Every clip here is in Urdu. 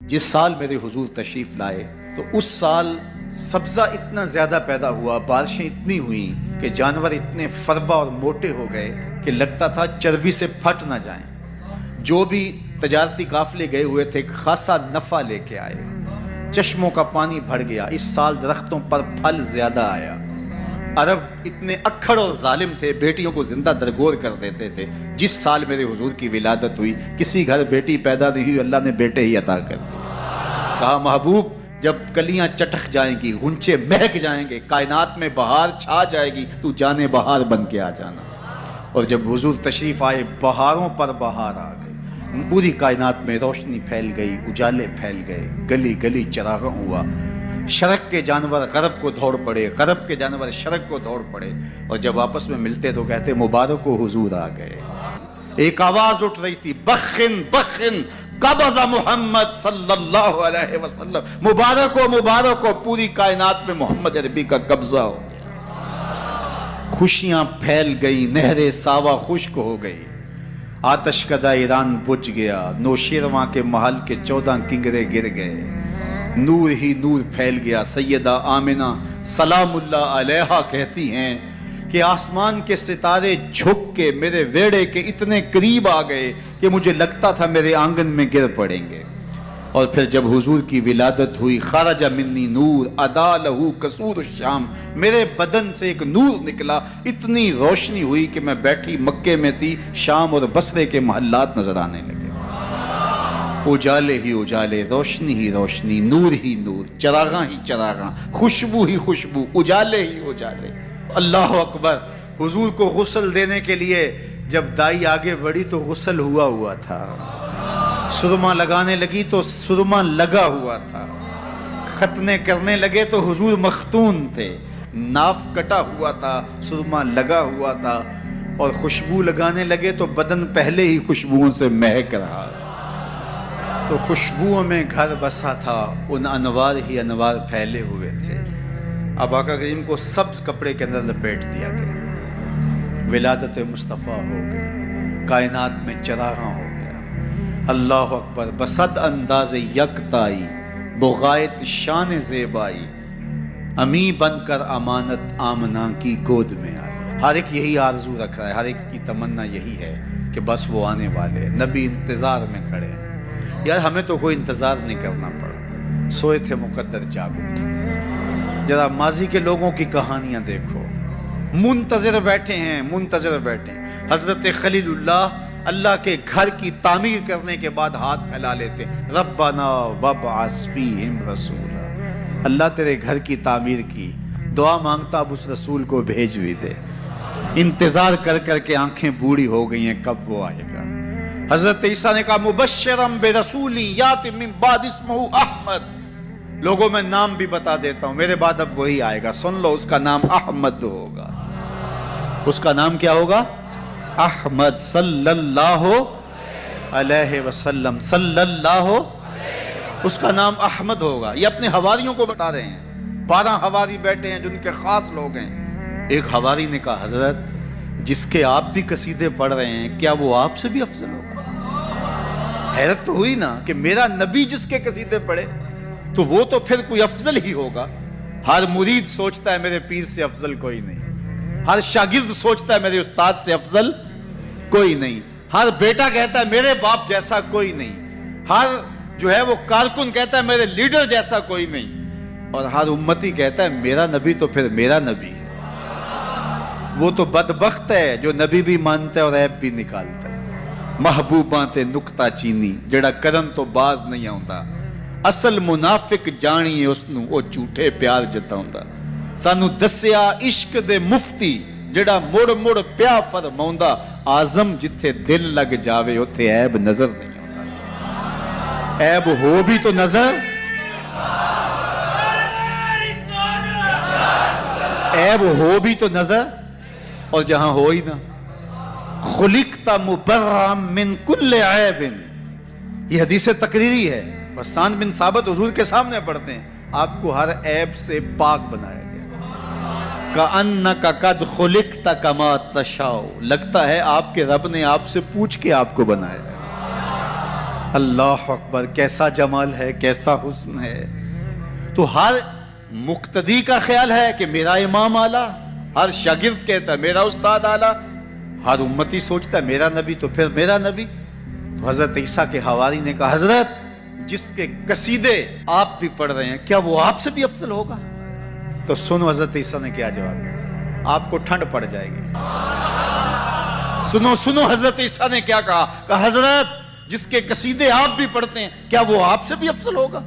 جس سال میرے حضور تشریف لائے تو اس سال سبزہ اتنا زیادہ پیدا ہوا، بارشیں اتنی ہوئیں کہ جانور اتنے فربا اور موٹے ہو گئے کہ لگتا تھا چربی سے پھٹ نہ جائیں۔ جو بھی تجارتی قافلے گئے ہوئے تھے خاصا نفع لے کے آئے، چشموں کا پانی بڑھ گیا۔ اس سال درختوں پر پھل زیادہ آیا۔ عرب اتنے اکھڑ اور ظالم تھے، بیٹیوں کو زندہ درگور کر دیتے تھے۔ جس سال میرے حضور کی ولادت ہوئی کسی گھر بیٹی پیدا نہیں ہوئی، اللہ نے بیٹے ہی عطا کر دیے۔ کہا محبوب جب کلیاں چٹک جائیں گی، غنچے مہک جائیں گے، کائنات میں بہار چھا جائے گی، تو جانے بہار بن کے آ جانا۔ اور جب حضور تشریف آئے بہاروں پر بہار آ گئی، پوری کائنات میں روشنی پھیل گئی، اجالے پھیل گئے، گلی گلی چراغاں ہوا۔ شرق کے جانور غرب کو دوڑ پڑے، غرب کے جانور شرق کو دوڑ پڑے، اور جب آپس میں ملتے تو کہتے مبارک ہو حضور آ گئے۔ ایک آواز اٹھ رہی تھی، بخن بخن قبض محمد صلی اللہ علیہ وسلم، مبارک ہو پوری کائنات میں محمد عربی کا قبضہ ہو گیا۔ خوشیاں پھیل گئی، نہریں ساوا خشک ہو گئی، آتش کدہ ایران بجھ گیا، نوشیرواں کے محل کے 14 کنگرے گر گئے، نور ہی نور پھیل گیا۔ سیدہ آمنہ سلام اللہ علیہا کہتی ہیں کہ آسمان کے ستارے جھک کے میرے ویڑے کے اتنے قریب آ گئے کہ مجھے لگتا تھا میرے آنگن میں گر پڑیں گے۔ اور پھر جب حضور کی ولادت ہوئی، خرج منی نور ادا لہو قصور الشام، میرے بدن سے ایک نور نکلا، اتنی روشنی ہوئی کہ میں بیٹھی مکے میں تھی، شام اور بصرے کے محلات نظر آنے لگے۔ اجالے ہی اجالے، روشنی ہی روشنی، نور ہی نور، چراغاں ہی چراغاں، خوشبو ہی خوشبو، اجالے ہی اجالے۔ اللہ اکبر۔ حضور کو غسل دینے کے لیے جب دائی آگے بڑھی تو غسل ہوا تھا، سرما لگانے لگی تو سرما لگا ہوا تھا، ختنے کرنے لگے تو حضور مختون تھے، ناف کٹا ہوا تھا، سرما لگا ہوا تھا، اور خوشبو لگانے لگے تو بدن پہلے ہی خوشبوؤں سے مہک رہا، تو خوشبوؤں میں گھر بسا تھا، ان انوار ہی انوار پھیلے ہوئے تھے۔ اب آقا کریم کو سبز کپڑے کے اندر لپیٹ دیا گیا، ولادت مصطفیٰ ہو گئی، کائنات میں چراغاں ہو گیا۔ اللہ اکبر۔ بصد انداز یکتائی بغایت شان زیبائی، امی بن کر امانت آمنہ کی گود میں آئی۔ ہر ایک یہی آرزو رکھ رہا ہے، ہر ایک کی تمنا یہی ہے کہ بس وہ آنے والے، نبی انتظار میں کھڑے ہیں۔ یار ہمیں تو کوئی انتظار نہیں کرنا پڑا، سوئے تھے مقدر جاگ اٹھا۔ ذرا ماضی کے لوگوں کی کہانیاں دیکھو، منتظر بیٹھے ہیں، منتظر بیٹھے ہیں۔ حضرت خلیل اللہ کے گھر کی تعمیر کرنے کے بعد ہاتھ پھیلا لیتے، ربنا وابعث فیہم رسولا، اللہ تیرے گھر کی تعمیر کی، دعا مانگتا اب اس رسول کو بھیج بھی دے۔ انتظار کر کر کے آنکھیں بوڑھی ہو گئی ہیں، کب وہ آئے گا۔ حضرت عیسیٰ نے کہا مبشرم برسول یاتی من بعد اسمہ احمد، لوگوں میں نام بھی بتا دیتا ہوں، میرے بعد اب وہی آئے گا، سن لو، اس کا نام احمد ہوگا۔ اس کا نام کیا ہوگا؟ احمد صلی اللہ علیہ وسلم، صلی اللہ، اس کا نام احمد ہوگا۔ یہ اپنے حواریوں کو بتا رہے ہیں، 12 حواری بیٹھے ہیں جن کے خاص لوگ ہیں۔ ایک حواری نے کہا حضرت جس کے آپ بھی قصیدے پڑھ رہے ہیں، کیا وہ آپ سے بھی افضل ہوگا؟ حیرت تو ہوئی نا کہ میرا نبی جس کے قصیدے پڑھے تو وہ تو پھر کوئی افضل ہی ہوگا۔ ہر مرید سوچتا ہے میرے پیر سے افضل کوئی نہیں، ہر شاگرد سوچتا ہے میرے استاد سے افضل کوئی نہیں، ہر بیٹا کہتا ہے میرے باپ جیسا کوئی نہیں، ہر جو ہے وہ کارکن کہتا ہے میرے لیڈر جیسا کوئی نہیں، اور ہر امتی کہتا ہے میرا نبی تو پھر میرا نبی۔ وہ تو بدبخت ہے جو نبی بھی مانتا ہے اور عیب بھی نکالتا ہے۔ محبوباں تے نکتہ چینی جڑا کرن تو باز نہیں آਉਂدا، اصل منافق جانیے اس نو او جھوٹے پیار جتاوندا۔ سانو دسیا عشق دے مفتی جڑا مڑ مڑ پیا فرماوندا، آزم جتھے دل لگ جاوے اوتھے عیب نظر نہیں آوندا۔ عیب ہو بھی تو نظر، عیب ہو بھی تو نظر، اور جہاں ہو ہی نہ۔ خلقت مبرأ من کل عیب، یہ حدیث تقریری ہے، حسان بن ثابت حضور کے سامنے پڑھتے ہیں، آپ کو ہر عیب سے پاک بنایا گیا۔ کأنک قد خلقت کما تشاء، لگتا ہے آپ کے رب نے آپ سے پوچھ کے آپ کو بنایا ہے۔ اللہ اکبر، کیسا جمال ہے، کیسا حسن ہے. تو ہر مقتدی کا خیال ہے کہ میرا امام اعلیٰ، ہر شاگرد کہتا ہے میرا استاد اعلیٰ، ہر امتی سوچتا ہے میرا نبی تو پھر میرا نبی. تو حضرت عیسیٰ کے حواری نے کہا حضرت جس کے قصیدے آپ بھی پڑھ رہے ہیں کیا وہ آپ سے بھی افضل ہوگا؟ تو سنو حضرت عیسیٰ نے کیا جواب دیا، آپ کو ٹھنڈ پڑ جائے گی. سنو حضرت عیسیٰ نے کیا کہا حضرت جس کے قصیدے آپ بھی پڑھتے ہیں کیا وہ آپ سے بھی افضل ہوگا؟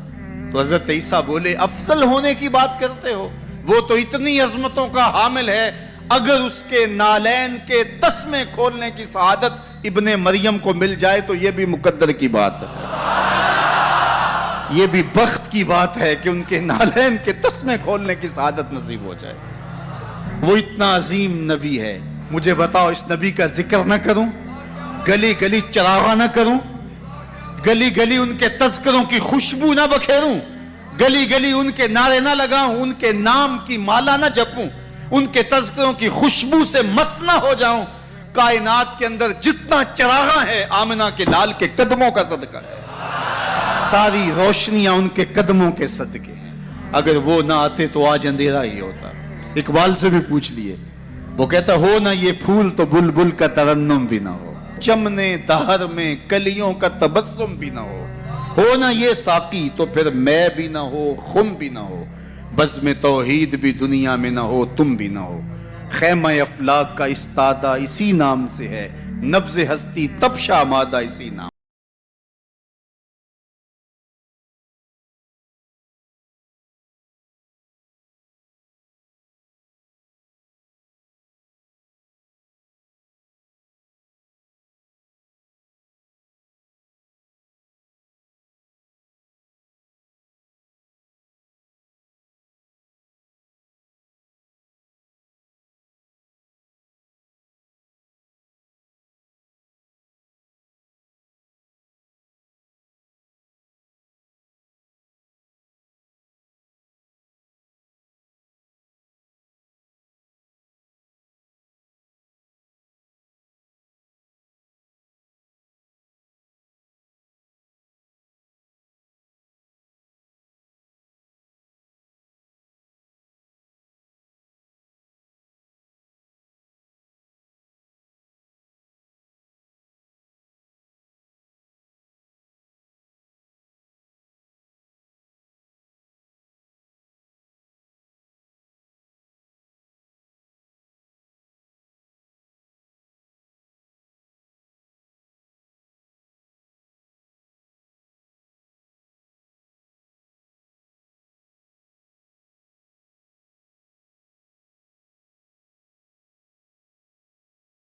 تو حضرت عیسیٰ بولے افضل ہونے کی بات کرتے ہو، وہ تو اتنی عظمتوں کا حامل ہے، اگر اس کے نالین کے تسمے کھولنے کی سعادت ابن مریم کو مل جائے تو یہ بھی مقدر کی بات ہے، یہ بھی بخت کی بات ہے کہ ان کے نالین کے تسمے کھولنے کی سعادت نصیب ہو جائے. وہ اتنا عظیم نبی ہے، مجھے بتاؤ اس نبی کا ذکر نہ کروں، گلی گلی چراغاں نہ کروں، گلی گلی ان کے تذکروں کی خوشبو نہ بکھیروں، گلی گلی ان کے نعرے نہ لگاؤں، ان کے نام کی مالا نہ جپوں، ان کے تذکروں کی خوشبو سے مست نہ ہو جاؤں. کائنات کے اندر جتنا چراغاں ہے آمنہ کے لال کے قدموں کا صدقہ ہے، ساری روشنیاں ان کے قدموں کے صدقے ہیں. اگر وہ نہ آتے تو آج اندھیرا ہی ہوتا. اقبال سے بھی پوچھ لیے، وہ کہتا ہو نہ یہ پھول تو بلبل کا ترنم بھی نہ ہو، چمنے دہر میں کلیوں کا تبسم بھی نہ ہو نہ یہ ساقی تو پھر میں بھی نہ ہو، خم بھی نہ ہو، بزم توحید بھی دنیا میں نہ ہو، تم بھی نہ ہو. خیمہ افلاک کا استادہ اسی نام سے ہے، نبض ہستی تب شامادہ اسی نام.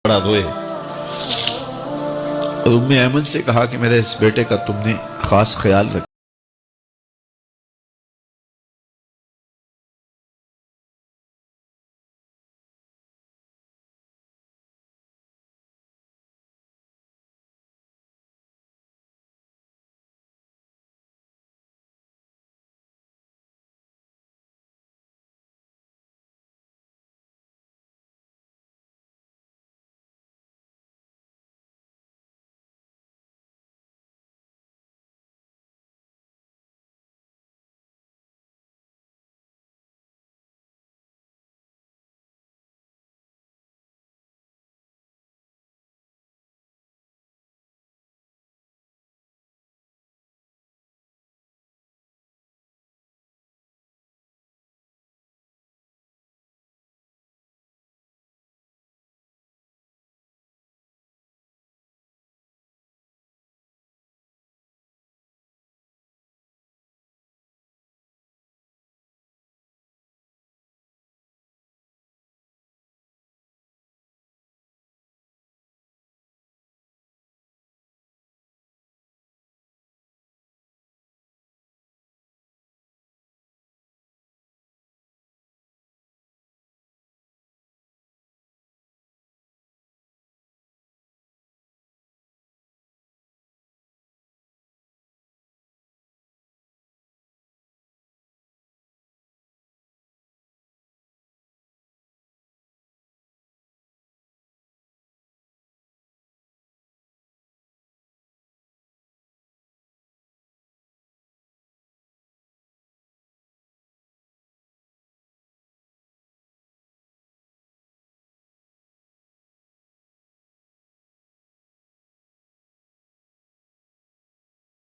بڑا روئے اور ام ایمن سے کہا کہ میرے اس بیٹے کا تم نے خاص خیال رکھا.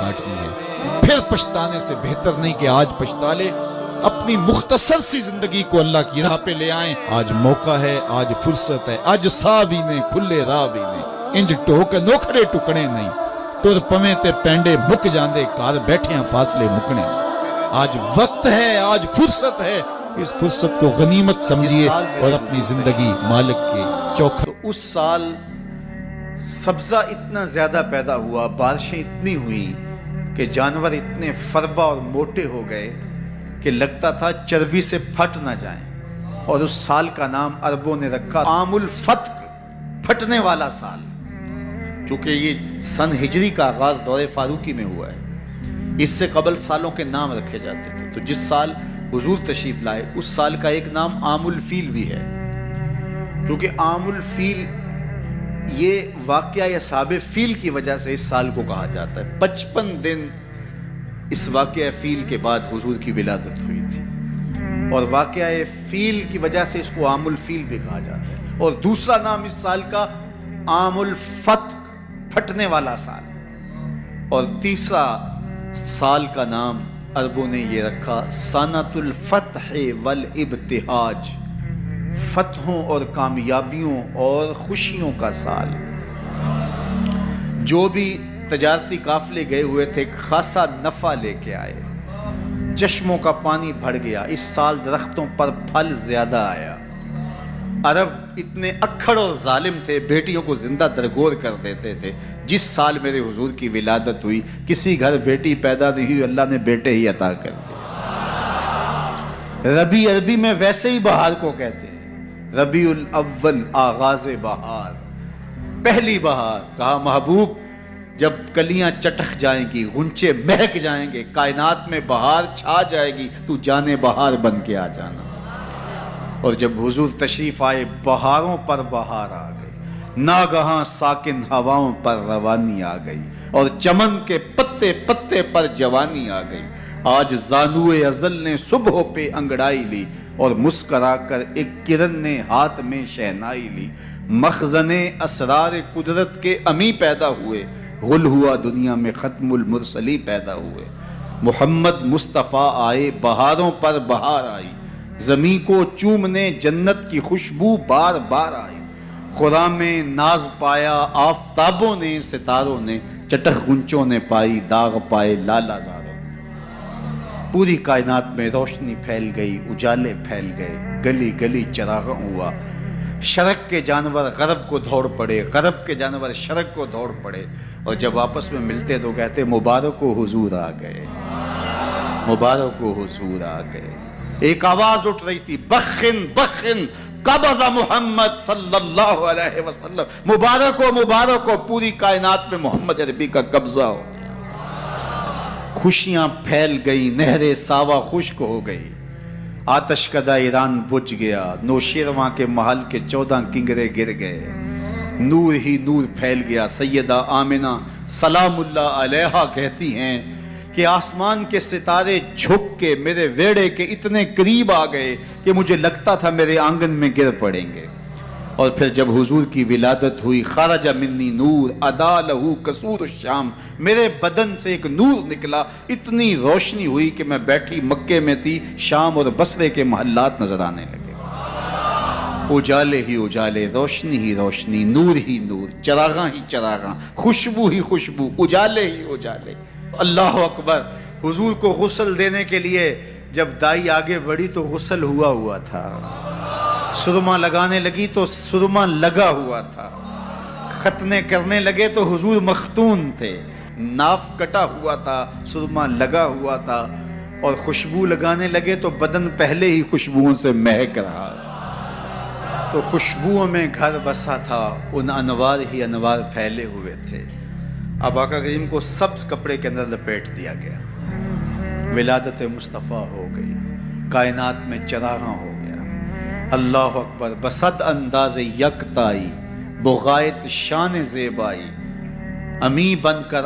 کاٹنی ہے، پھر پچھتانے سے بہتر نہیں کہ آج پچھتا لے، اپنی مختصر سی زندگی کو اللہ کی راہ پہ لے آئیں۔ آج موقع ہے، آج فرصت ہے، آج سا بھی نے کھلے راہ بھی نے، انج ٹوک نوکھڑے ٹکڑے نہیں، ٹر پویں تے پینڈے مک جاندے، کار بیٹھے ہیں فاصلے مکنے۔ آج وقت ہے، آج فرصت ہے، اس فرصت کو غنیمت سمجھیے اور اپنی زندگی مالک کے چوکھٹ۔ تو اس سال سبزہ اتنا زیادہ پیدا ہوا، بارشیں اتنی ہوئیں کہ جانور اتنے فربا اور موٹے ہو گئے کہ لگتا تھا چربی سے پھٹ نہ جائیں، اور اس سال کا نام عربوں نے رکھا عام الفتق، پھٹنے والا سال، چونکہ یہ سن ہجری کا آغاز دور فاروقی میں ہوا ہے۔ اس سے قبل سالوں کے نام رکھے جاتے تھے، تو جس سال حضور تشریف لائے اس سال کا ایک نام عام الفیل بھی ہے، کیونکہ عام الفیل یہ واقعہ اصحاب فیل کی وجہ سے اس سال کو کہا جاتا ہے۔ 55 دن اس واقعہ فیل کے بعد حضور کی ولادت ہوئی تھی، اور واقعہ فیل کی وجہ سے اس کو عام الفیل بھی کہا جاتا ہے۔ اور دوسرا نام اس سال کا عام الفتق، پھٹنے والا سال، اور تیسرا سال کا نام عربوں نے یہ رکھا سنۃ الفتح والابتہاج، فتحوں اور کامیابیوں اور خوشیوں کا سال۔ جو بھی تجارتی قافلے گئے ہوئے تھے خاصا نفع لے کے آئے، چشموں کا پانی بڑھ گیا، اس سال درختوں پر پھل زیادہ آیا۔ عرب اتنے اکھڑ اور ظالم تھے، بیٹیوں کو زندہ درگور کر دیتے تھے۔ جس سال میرے حضور کی ولادت ہوئی کسی گھر بیٹی پیدا نہیں ہوئی، اللہ نے بیٹے ہی عطا کر دیے۔ ربیع عربی میں ویسے ہی بہار کو کہتے ہیں، ربیع الاول آغاز بہار، پہلی بہار۔ کہا محبوب جب کلیاں چٹک جائیں گی، غنچے مہک جائیں گے، کائنات میں بہار چھا جائے گی، تو جانے بہار بن کے آ جانا۔ اور جب حضور تشریف آئے بہاروں پر بہار آ گئی، ناگہاں ساکن ہواؤں پر روانی آ گئی، اور چمن کے پتے پتے پر جوانی آ گئی۔ آج زانوئے ازل نے صبح پہ انگڑائی لی، اور مسکرا کر ایک کرن نے ہاتھ میں شہنائی لی۔ مخزن اسرار قدرت کے امی پیدا ہوئے، غل ہوا دنیا میں ختم المرسلی پیدا ہوئے۔ محمد مصطفیٰ آئے، بہاروں پر بہار آئی، زمین کو چومنے جنت کی خوشبو بار بار آئی۔ خرام میں ناز پایا آفتابوں نے، ستاروں نے، چٹخ گنچوں نے پائی، داغ پائے لالا زاروں۔ پوری کائنات میں روشنی پھیل گئی، اجالے پھیل گئے، گلی گلی چراغاں ہوا۔ شرق کے جانور غرب کو دوڑ پڑے، غرب کے جانور شرق کو دوڑ پڑے، اور جب آپس میں ملتے تو کہتے مبارک و حضور آ گئے، مبارک و حضور آ گئے۔ ایک آواز اٹھ رہی تھی، بخن بخن قبض محمد صلی اللہ علیہ وسلم، مبارک ہو پوری کائنات میں محمد عربی کا قبضہ ہو۔ خوشیاں پھیل گئی، نہریں ساوا خشک ہو گئی، آتش کدہ ایران بجھ گیا، نوشیرواں کے محل کے 14 کنگرے گر گئے، نور ہی نور پھیل گیا۔ سیدہ آمنہ سلام اللہ علیہا کہتی ہیں کہ آسمان کے ستارے جھک کے میرے ویڑے کے اتنے قریب آ گئے کہ مجھے لگتا تھا میرے آنگن میں گر پڑیں گے۔ اور پھر جب حضور کی ولادت ہوئی، خرج منی نور ادا لہو قصور الشام، میرے بدن سے ایک نور نکلا، اتنی روشنی ہوئی کہ میں بیٹھی مکے میں تھی، شام اور بصرے کے محلات نظر آنے لگے۔ اجالے ہی اجالے، روشنی ہی روشنی، نور ہی نور، چراغاں ہی چراغاں، خوشبو ہی خوشبو، اجالے ہی اجالے۔ اللہ اکبر۔ حضور کو غسل دینے کے لیے جب دائی آگے بڑھی تو غسل ہوا تھا، سرما لگانے لگی تو سرما لگا ہوا تھا، ختنے کرنے لگے تو حضور مختون تھے، ناف کٹا ہوا تھا، سرما لگا ہوا تھا، اور خوشبو لگانے لگے تو بدن پہلے ہی خوشبوؤں سے مہک رہا، تو خوشبوؤں میں گھر بسا تھا، ان انوار ہی انوار پھیلے ہوئے تھے۔ اب آقا کریم کو سبز کپڑے کے اندر لپیٹ دیا گیا، ولادت مصطفیٰ ہو گئی، کائنات میں چراغاں ہو گیا۔ اللہ اکبر۔ بصد انداز یکتائی، بغایت شان زیبائی، امی بن کر